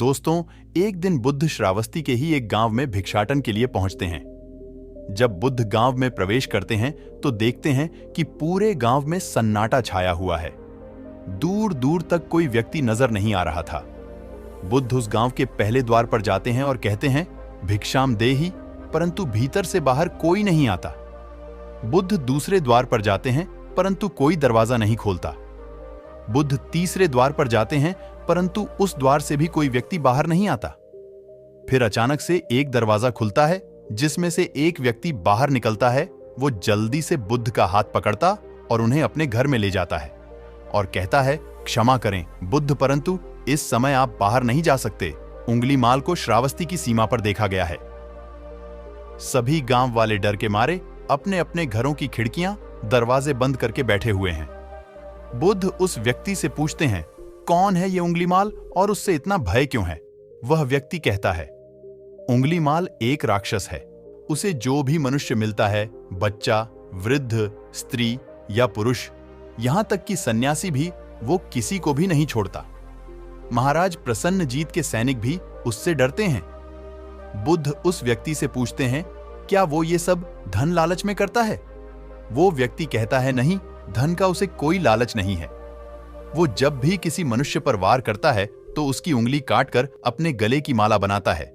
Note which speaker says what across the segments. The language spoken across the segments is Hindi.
Speaker 1: दोस्तों, एक दिन बुद्ध श्रावस्ती के ही एक गांव में भिक्षाटन के लिए पहुंचते हैं। जब बुद्ध गांव में प्रवेश करते हैं तो देखते हैं कि पूरे गांव में सन्नाटा छाया हुआ है। दूर दूर तक कोई व्यक्ति नजर नहीं आ रहा था। बुद्ध उस गांव के पहले द्वार पर जाते हैं और कहते हैं, भिक्षाम देहि, परंतु भीतर से बाहर कोई नहीं आता। बुद्ध दूसरे द्वार पर जाते हैं परंतु कोई दरवाजा नहीं खोलता। बुद्ध तीसरे द्वार पर जाते हैं परंतु उस द्वार से भी कोई व्यक्ति बाहर नहीं आता। फिर अचानक से एक दरवाजा खुलता है जिसमें से एक व्यक्ति बाहर निकलता है। वो जल्दी से बुद्ध का हाथ पकड़ता और उन्हें अपने घर में ले जाता है और कहता है, क्षमा करें बुद्ध, परंतु इस समय आप बाहर नहीं जा सकते। उंगली माल को श्रावस्ती की सीमा पर देखा गया है। सभी गांव वाले डर के मारे अपने अपने घरों की खिड़कियां, दरवाजे बंद करके बैठे हुए हैं। बुद्ध उस व्यक्ति से पूछते हैं, कौन है ये उंगलीमाल और उससे इतना भय क्यों है? वह व्यक्ति कहता है, उंगलीमाल एक राक्षस है। उसे जो भी मनुष्य मिलता है, बच्चा, वृद्ध, स्त्री या पुरुष, यहां तक कि सन्यासी भी, वो किसी को भी नहीं छोड़ता। महाराज प्रसन्नजीत के सैनिक भी उससे डरते हैं। बुद्ध उस व्यक्ति से पूछते हैं, क्या वो ये सब धन लालच में करता है? वो व्यक्ति कहता है, नहीं, धन का उसे कोई लालच नहीं है। वो जब भी किसी मनुष्य पर वार करता है तो उसकी उंगली काटकर अपने गले की माला बनाता है।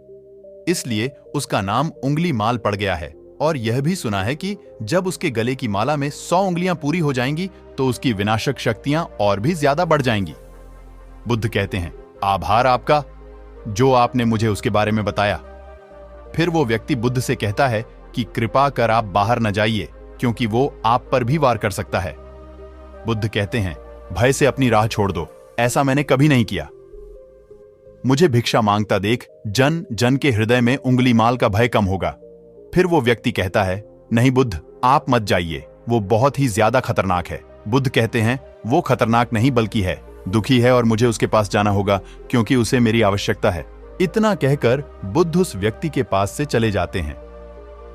Speaker 1: इसलिए उसका नाम उंगली माल पड़ गया है। और यह भी सुना है कि जब उसके गले की माला में 100 उंगलियां पूरी हो जाएंगी तो उसकी विनाशक शक्तियां और भी ज्यादा बढ़ जाएंगी। बुद्ध कहते हैं, आभार आपका, जो आपने मुझे उसके बारे में बताया। फिर वो व्यक्ति बुद्ध से कहता है कि कृपा कर आप बाहर न जाइए, क्योंकि वो आप पर भी वार कर सकता है। बुद्ध कहते हैं, भय से अपनी राह छोड़ दो, ऐसा मैंने कभी नहीं किया। मुझे भिक्षा मांगता देख जन जन के हृदय में उंगली माल का भय कम होगा। फिर वो व्यक्ति कहता है, नहीं बुद्ध, आप मत जाइए, वो बहुत ही ज्यादा खतरनाक है। बुद्ध कहते हैं, वो खतरनाक नहीं बल्कि है, दुखी है और मुझे उसके पास जाना होगा क्योंकि उसे मेरी आवश्यकता है। इतना कहकर बुद्ध उस व्यक्ति के पास से चले जाते हैं।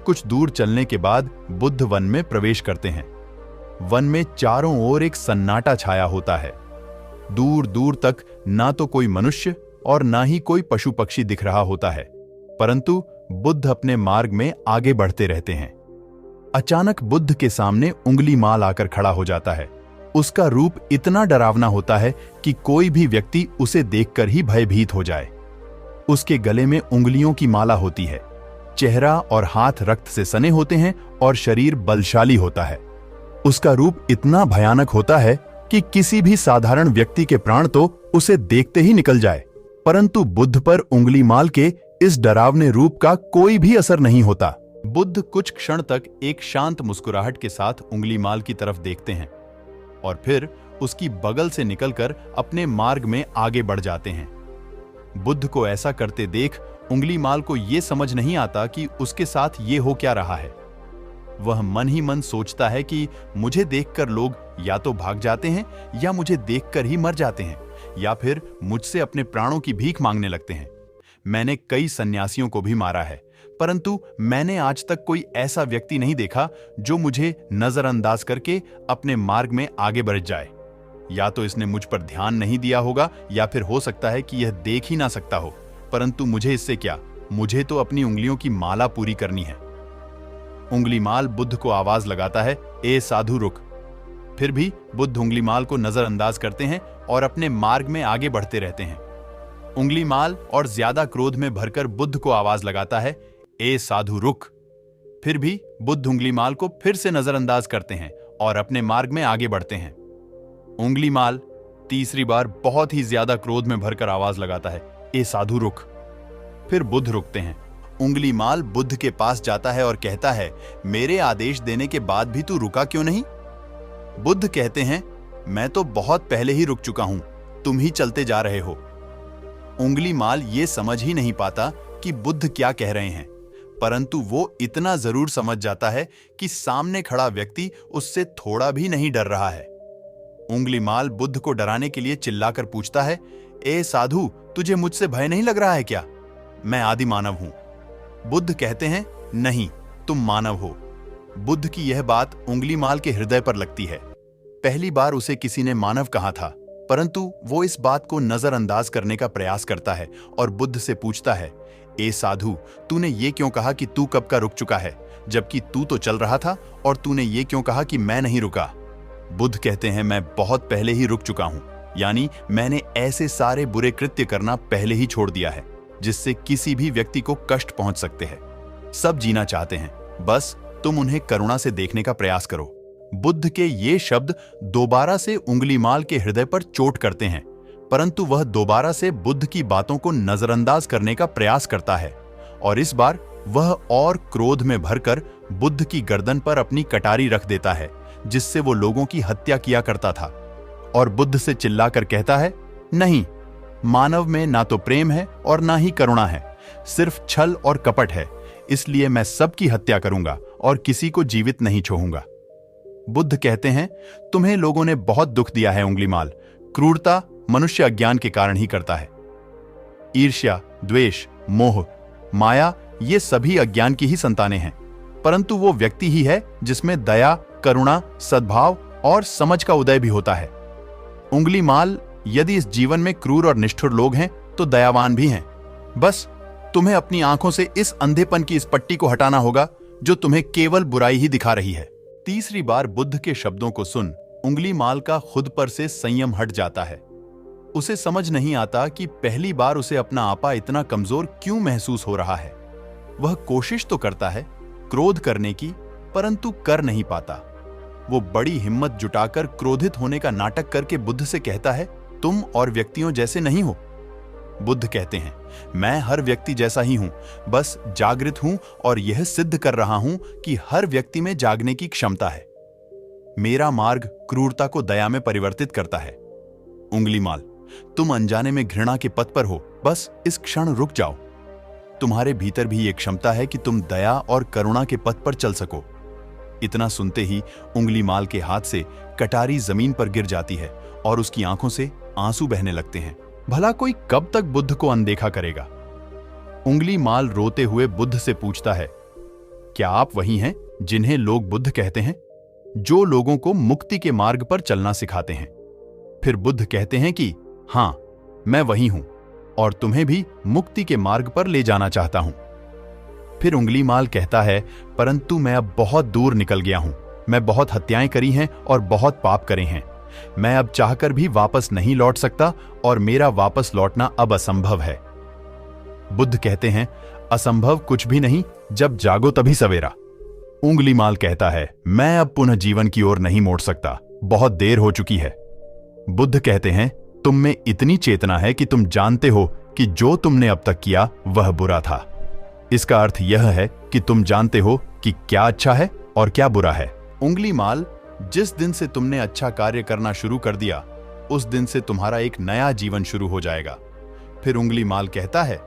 Speaker 1: कुछ दूर चलने के बाद बुद्ध वन में प्रवेश करते हैं। वन में चारों ओर एक सन्नाटा छाया होता है। दूर दूर तक ना तो कोई मनुष्य और ना ही कोई पशु पक्षी दिख रहा होता है, परंतु बुद्ध अपने मार्ग में आगे बढ़ते रहते हैं। अचानक बुद्ध के सामने उंगली माल आकर खड़ा हो जाता है। उसका रूप इतना डरावना होता है कि कोई भी व्यक्ति उसे देखकर ही भयभीत हो जाए। उसके गले में उंगलियों की माला होती है, चेहरा और हाथ रक्त से सने होते हैं और शरीर बलशाली होता है। उसका रूप इतना भयानक होता है कि किसी भी साधारण व्यक्ति के प्राण तो उसे देखते ही निकल जाए, परंतु बुद्ध पर उंगली माल के इस डरावने रूप का कोई भी असर नहीं होता। बुद्ध कुछ क्षण तक एक शांत मुस्कुराहट के साथ उंगली माल की तरफ देखते हैं और फिर उसकी बगल से निकलकर अपने मार्ग में आगे बढ़ जाते हैं। बुद्ध को ऐसा करते देख उंगली माल को यह समझ नहीं आता कि उसके साथ ये हो क्या रहा है। वह मन ही मन सोचता है कि मुझे देखकर लोग या तो भाग जाते हैं या मुझे देखकर ही मर जाते हैं या फिर मुझसे अपने प्राणों की भीख मांगने लगते हैं। मैंने कई सन्यासियों को भी मारा है, परंतु मैंने आज तक कोई ऐसा व्यक्ति नहीं देखा जो मुझे नजरअंदाज करके अपने मार्ग में आगे बढ़ जाए। या तो इसने मुझ पर ध्यान नहीं दिया होगा या फिर हो सकता है कि यह देख ही ना सकता हो, परंतु मुझे इससे क्या, मुझे तो अपनी उंगलियों की माला पूरी करनी है। उंगली माल बुद्ध को आवाज लगाता है, ए साधु रुक। फिर भी बुद्ध उंगली माल को नजरअंदाज करते हैं और अपने मार्ग में आगे बढ़ते रहते हैं। उंगली माल और ज्यादा क्रोध में भरकर बुद्ध को आवाज लगाता है, ए साधु रुक। फिर भी बुद्ध उंगली माल को फिर से नजरअंदाज करते हैं और अपने मार्ग में आगे बढ़ते हैं। उंगली माल तीसरी बार बहुत ही ज्यादा क्रोध में भरकर आवाज लगाता है, ए साधु रुक। फिर बुद्ध रुकते हैं। उंगली माल बुद्ध के पास जाता है और कहता है, मेरे आदेश देने के बाद भी तू रुका क्यों नहीं? बुद्ध कहते हैं, मैं तो बहुत पहले ही रुक चुका हूं, तुम ही चलते जा रहे हो। उंगली माल ये समझ ही नहीं पाता कि बुद्ध क्या कह रहे हैं, परंतु वो इतना जरूर समझ जाता है कि सामने खड़ा व्यक्ति उससे थोड़ा भी नहीं डर रहा है। उंगली माल बुद्ध को डराने के लिए चिल्लाकर पूछता है, ए साधु, तुझे मुझसे भय नहीं लग रहा है क्या? मैं आदि मानव हूं। बुद्ध कहते हैं, नहीं, तुम मानव हो। बुद्ध की यह बात उंगली माल के हृदय पर लगती है। पहली बार उसे किसी ने मानव कहा था, परंतु वो इस बात को नजरअंदाज करने का प्रयास करता है और बुद्ध से पूछता है, ए साधु, तूने ये क्यों कहा कि तू कब का रुक चुका है, जबकि तू तो चल रहा था, और तूने ये क्यों कहा कि मैं नहीं रुका? बुद्ध कहते हैं, मैं बहुत पहले ही रुक चुका हूं, यानी मैंने ऐसे सारे बुरे कृत्य करना पहले ही छोड़ दिया है जिससे किसी भी व्यक्ति को कष्ट पहुंच सकते हैं। सब जीना चाहते हैं, बस तुम उन्हें करुणा से देखने का प्रयास करो। बुद्ध के ये शब्द दोबारा से उंगलीमाल के हृदय पर चोट करते हैं, परंतु वह दोबारा से बुद्ध की बातों को नजरअंदाज करने का प्रयास करता है और इस बार वह और क्रोध में भरकर बुद्ध की गर्दन पर अपनी कटारी रख देता है जिससे वो लोगों की हत्या किया करता था, और बुद्ध से चिल्लाकर कहता है, नहीं, मानव में ना तो प्रेम है और ना ही करुणा है, सिर्फ छल और कपट है, इसलिए मैं सबकी हत्या करूंगा और किसी को जीवित नहीं छोड़ूंगा। बुद्ध कहते हैं, तुम्हें लोगों ने बहुत दुख दिया है उंगलीमाल, क्रूरता मनुष्य अज्ञान के कारण ही करता है। ईर्ष्या, द्वेष, मोह, माया, ये सभी अज्ञान की ही संतानें हैं, परंतु वो व्यक्ति ही है जिसमें दया, करुणा, सद्भाव और समझ का उदय भी होता है। उंगलीमाल, यदि इस जीवन में क्रूर और निष्ठुर लोग हैं तो दयावान भी हैं। बस तुम्हें अपनी आंखों से इस अंधेपन की इस पट्टी को हटाना होगा जो तुम्हें केवल बुराई ही दिखा रही है। तीसरी बार बुद्ध के शब्दों को सुन उंगलीमाल का खुद पर से संयम हट जाता है। उसे समझ नहीं आता कि पहली बार उसे अपना आपा इतना कमजोर क्यों महसूस हो रहा है। वह कोशिश तो करता है क्रोध करने की, परंतु कर नहीं पाता। वो बड़ी हिम्मत जुटाकर क्रोधित होने का नाटक करके बुद्ध से कहता है, तुम और व्यक्तियों जैसे नहीं हो। बुद्ध कहते हैं, मैं हर व्यक्ति जैसा ही हूं, बस जागृत हूं और यह सिद्ध कर रहा हूं कि हर व्यक्ति में जागने की क्षमता है। मेरा मार्ग क्रूरता को दया में परिवर्तित करता है। उंगलीमाल, तुम अनजाने में घृणा के पथ पर हो, बस इस क्षण रुक जाओ। तुम्हारे भीतर भी यह क्षमता है कि तुम दया और करुणा के पथ पर चल सको। इतना सुनते ही उंगलीमाल के हाथ से कटारी जमीन पर गिर जाती है और उसकी आंखों से आंसू बहने लगते हैं। भला कोई कब तक बुद्ध को अनदेखा करेगा? उंगलीमाल रोते हुए बुद्ध से पूछता है, क्या आप वही हैं जिन्हें लोग बुद्ध कहते हैं, जो लोगों को मुक्ति के मार्ग पर चलना सिखाते हैं? फिर बुद्ध कहते हैं कि हां, मैं वही हूं और तुम्हें भी मुक्ति के मार्ग पर ले जाना चाहता हूं। फिर उंगलीमाल कहता है, परंतु मैं अब बहुत दूर निकल गया हूं, मैं बहुत हत्याएं करी हैं और बहुत पाप करे हैं। मैं अब चाहकर भी वापस नहीं लौट सकता और मेरा वापस लौटना अब असंभव है। बुद्ध कहते हैं, असंभव कुछ भी नहीं, जब जागो तभी सवेरा। उंगलीमाल कहता है, मैं अब पुनः जीवन की ओर नहीं मोड़ सकता, बहुत देर हो चुकी है। बुद्ध कहते हैं, तुम में इतनी चेतना है कि तुम जानते हो कि जो तुमने अब तक किया वह बुरा था। इसका अर्थ यह है कि तुम जानते हो कि क्या अच्छा है और क्या बुरा है। उंगलीमाल, जिस दिन से तुमने अच्छा कार्य करना शुरू कर दिया, उस दिन से तुम्हारा एक नया जीवन शुरू हो जाएगा। फिर उंगलीमाल कहता है,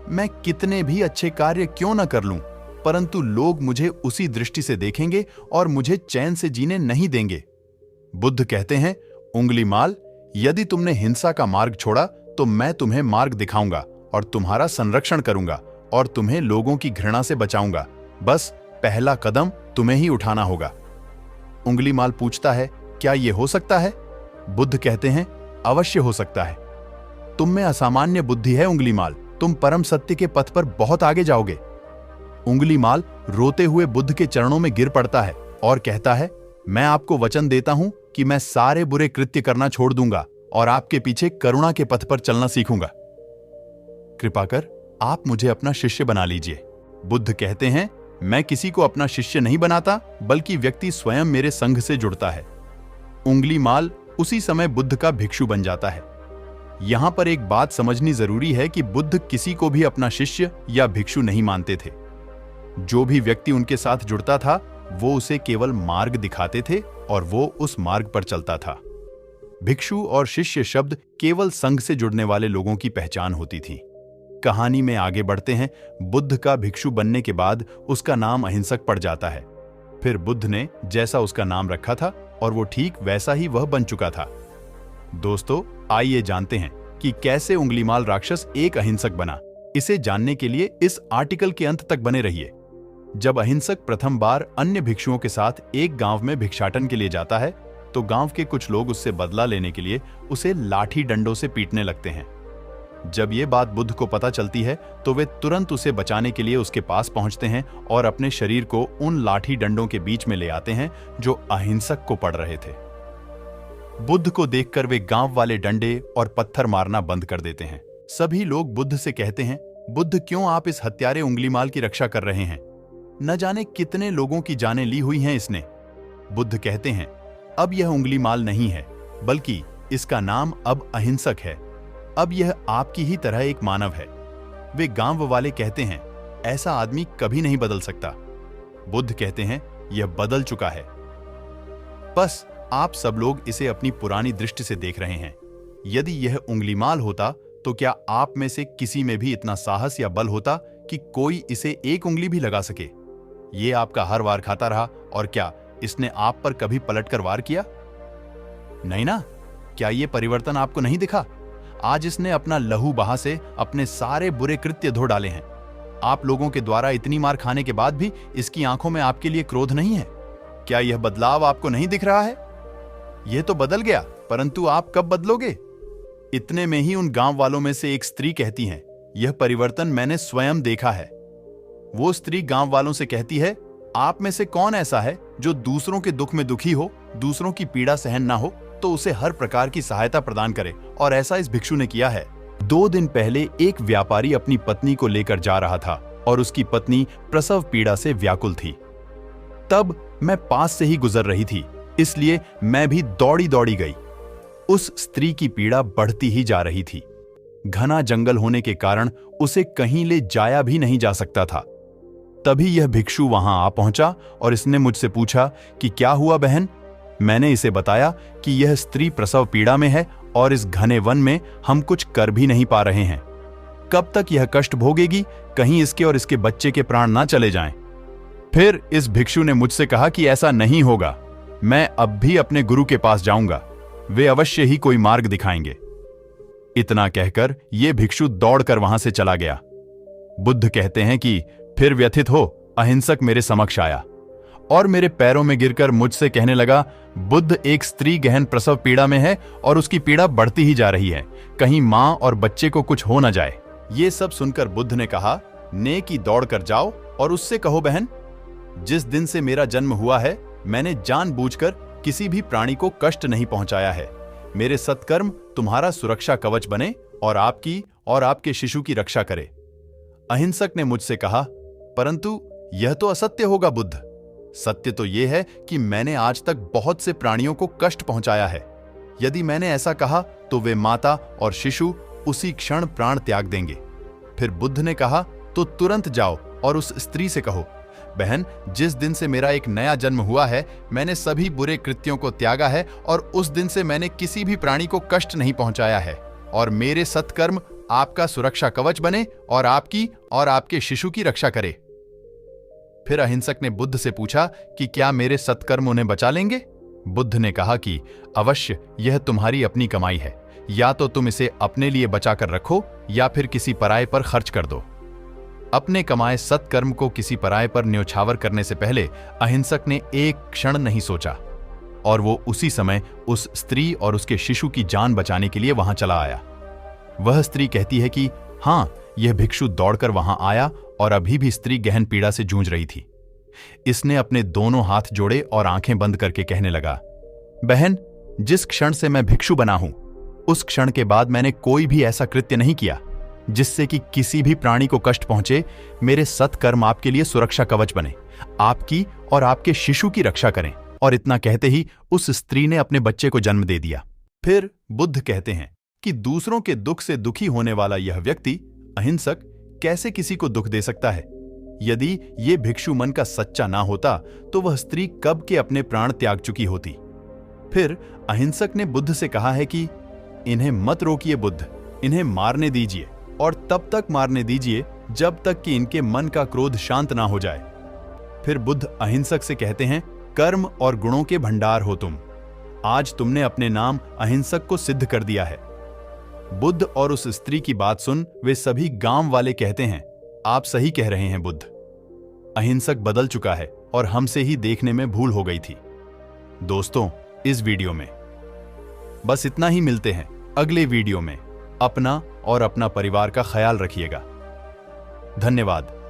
Speaker 1: मैं कितने भी अच्छे कार्य क्यों न कर लूं, परंतु लोग मुझे उसी दृष्टि से देखेंगे और मुझे चैन से जीने नहीं देंगे। बुद्ध कहते हैं, उंगलीमाल, यदि तुमने हिंसा का मार्ग छोड़ा तो मैं तुम्हें मार्ग दिखाऊंगा और तुम्हारा संरक्षण करूंगा और तुम्हें लोगों की घृणा से बचाऊंगा। बस पहला कदम तुम्हें ही उठाना होगा। उंगलीमाल पूछता है, क्या यह हो सकता है? बुद्ध कहते हैं, अवश्य हो सकता है। तुम में असामान्य बुद्धि है उंगलीमाल, तुम परम सत्य के पथ पर बहुत आगे जाओगे। उंगलीमाल रोते हुए बुद्ध के चरणों में गिर पड़ता है और कहता है, मैं आपको वचन देता हूं कि मैं सारे बुरे कृत्य करना छोड़ दूंगा और आपके पीछे करुणा के पथ पर चलना सीखूंगा। कृपा कर आप मुझे अपना शिष्य बना लीजिए। बुद्ध कहते हैं, मैं किसी को अपना शिष्य नहीं बनाता, बल्कि व्यक्ति स्वयं मेरे संघ से जुड़ता है। उंगलीमाल उसी समय बुद्ध का भिक्षु बन जाता है। यहां पर एक बात समझनी जरूरी है कि बुद्ध किसी को भी अपना शिष्य या भिक्षु नहीं मानते थे। जो भी व्यक्ति उनके साथ जुड़ता था वो उसे केवल मार्ग दिखाते थे और वो उस मार्ग पर चलता था। भिक्षु और शिष्य शब्द केवल संघ से जुड़ने वाले लोगों की पहचान होती थी। कहानी में आगे बढ़ते हैं। बुद्ध का भिक्षु बनने के बाद उसका नाम अहिंसक पड़ जाता है। फिर बुद्ध ने जैसा उसका नाम रखा था और वो ठीक वैसा ही वह बन चुका था। दोस्तों, आइए जानते हैं कि कैसे उंगलीमाल राक्षस एक अहिंसक बना। इसे जानने के लिए इस आर्टिकल के अंत तक बने रहिए। जब अहिंसक प्रथम बार अन्य भिक्षुओं के साथ एक गांव में भिक्षाटन के लिए जाता है तो गांव के कुछ लोग उससे बदला लेने के लिए उसे लाठी डंडों से पीटने लगते हैं। जब ये बात बुद्ध को पता चलती है तो वे तुरंत उसे बचाने के लिए उसके पास पहुंचते हैं और अपने शरीर को उन लाठी डंडों के बीच में ले आते हैं जो अहिंसक को पड़ रहे थे। बुद्ध को देखकर वे गांव वाले डंडे और पत्थर मारना बंद कर देते हैं। सभी लोग बुद्ध से कहते हैं, बुद्ध क्यों आप इस हत्यारे उंगलीमाल की रक्षा कर रहे हैं? न जाने कितने लोगों की जानें ली हुई हैं इसने। बुद्ध कहते हैं, अब यह उंगलीमाल नहीं है, बल्कि इसका नाम अब अहिंसक है। अब यह आपकी ही तरह एक मानव है। वे गांव वाले कहते हैं, ऐसा आदमी कभी नहीं बदल सकता। बुद्ध कहते हैं, यह बदल चुका है। बस आप सब लोग इसे अपनी पुरानी दृष्टि से देख रहे हैं। यदि यह उंगलीमाल होता तो क्या आप में से किसी में भी इतना साहस या बल होता कि कोई इसे एक उंगली भी लगा सके? ये आपका हर वार खाता रहा, और क्या इसने आप पर कभी पलटकर वार किया? नहीं ना? क्या यह परिवर्तन आपको नहीं दिखा? आज इसने अपना लहू बहा से अपने सारे बुरे कृत्य धो डाले हैं। आप लोगों के द्वारा इतनी मार खाने के बाद भी इसकी आंखों में आपके लिए क्रोध नहीं है? क्या यह बदलाव आपको नहीं दिख रहा है? यह तो बदल गया, परंतु आप कब बदलोगे? इतने में ही उन गांव वालों में से एक स्त्री कहती है, यह परिवर्तन मैंने स्वयं देखा है। वो स्त्री गांव वालों से कहती है, आप में से कौन ऐसा है जो दूसरों के दुख में दुखी हो, दूसरों की पीड़ा सहन ना हो तो उसे हर प्रकार की सहायता प्रदान करे? और ऐसा इस भिक्षु ने किया है। 2 दिन पहले एक व्यापारी अपनी पत्नी को लेकर जा रहा था और उसकी पत्नी प्रसव पीड़ा से व्याकुल थी। तब मैं पास से ही गुजर रही थी, इसलिए मैं भी दौड़ी दौड़ी गई। उस स्त्री की पीड़ा बढ़ती ही जा रही थी। घना जंगल होने के कारण उसे कहीं ले जाया भी नहीं जा सकता था। तभी यह भिक्षु वहां आ पहुंचा और इसने मुझसे पूछा कि क्या हुआ बहन? मैंने इसे बताया कि यह स्त्री प्रसव पीड़ा में है और इस घने वन में हम कुछ कर भी नहीं पा रहे हैं। कब तक यह कष्ट भोगेगी? कहीं इसके और इसके बच्चे के प्राण ना चले जाएं। फिर इस भिक्षु ने मुझसे कहा कि ऐसा नहीं होगा, मैं अब भी अपने गुरु के पास जाऊंगा, वे अवश्य ही कोई मार्ग दिखाएंगे। इतना कहकर यह भिक्षु दौड़कर वहां से चला गया। बुद्ध कहते हैं कि फिर व्यथित हो अहिंसक मेरे समक्ष आया और मेरे पैरों में गिरकर मुझसे कहने लगा, बुद्ध एक स्त्री गहन प्रसव पीड़ा में है और उसकी पीड़ा बढ़ती ही जा रही है, कहीं मां और बच्चे को कुछ हो न जाए। ये सब सुनकर बुद्ध ने कहा, नेकी दौड़ कर जाओ और उससे कहो, बहन, जिस दिन से मेरा जन्म हुआ है मैंने जानबूझकर किसी भी प्राणी को कष्ट नहीं पहुंचाया है। मेरे सत्कर्म तुम्हारा सुरक्षा कवच बने और आपकी और आपके शिशु की रक्षा करे। अहिंसक ने मुझसे कहा, परंतु यह तो असत्य होगा बुद्ध। सत्य तो यह है कि मैंने आज तक बहुत से प्राणियों को कष्ट पहुंचाया है। यदि मैंने ऐसा कहा तो वे माता और शिशु उसी क्षण प्राण त्याग देंगे। फिर बुद्ध ने कहा, तो तुरंत जाओ और उस स्त्री से कहो, बहन, जिस दिन से मेरा एक नया जन्म हुआ है मैंने सभी बुरे कृत्यों को त्यागा है और उस दिन से मैंने किसी भी प्राणी को कष्ट नहीं पहुंचाया है, और मेरे सत्कर्म आपका सुरक्षा कवच बने और आपकी और आपके शिशु की रक्षा करे। फिर अहिंसक ने बुद्ध से पूछा कि क्या मेरे सत्कर्म उन्हें बचा लेंगे? बुद्ध ने कहा कि अवश्य, यह तुम्हारी अपनी कमाई है, या तो तुम इसे अपने लिए बचाकर रखो या फिर किसी पराये पर खर्च कर दो। अपने कमाए सत्कर्म को किसी पराये पर न्योछावर करने से पहले अहिंसक ने एक क्षण नहीं सोचा और वो उसी समय उस स्त्री और उसके शिशु की जान बचाने के लिए वहां चला आया। वह स्त्री कहती है कि हां, यह भिक्षु दौड़कर वहां आया और अभी भी स्त्री गहन पीड़ा से जूझ रही थी। इसने अपने दोनों हाथ जोड़े और आंखें बंद करके कहने लगा, बहन, जिस क्षण से मैं भिक्षु बना हूं उस क्षण के बाद मैंने कोई भी ऐसा कृत्य नहीं किया जिससे कि किसी भी प्राणी को कष्ट पहुंचे। मेरे सत्कर्म आपके लिए सुरक्षा कवच बने, आपकी और आपके शिशु की रक्षा करें। और इतना कहते ही उस स्त्री ने अपने बच्चे को जन्म दे दिया। फिर बुद्ध कहते हैं कि दूसरों के दुख से दुखी होने वाला यह व्यक्ति अहिंसक कैसे किसी को दुख दे सकता है? यदि ये भिक्षु मन का सच्चा ना होता तो वह स्त्री कब के अपने प्राण त्याग चुकी होती। फिर अहिंसक ने बुद्ध से कहा है कि इन्हें मत रोकिए बुद्ध, इन्हें मारने दीजिए और तब तक मारने दीजिए जब तक कि इनके मन का क्रोध शांत ना हो जाए। फिर बुद्ध अहिंसक से कहते हैं, कर्म और गुणों के भंडार हो तुम, आज तुमने अपने नाम अहिंसक को सिद्ध कर दिया है। बुद्ध और उस स्त्री की बात सुन वे सभी गांव वाले कहते हैं, आप सही कह रहे हैं बुद्ध, अहिंसक बदल चुका है और हमसे ही देखने में भूल हो गई थी। दोस्तों, इस वीडियो में। बस इतना ही, मिलते हैं अगले वीडियो में। अपना और अपना परिवार का ख्याल रखिएगा। धन्यवाद।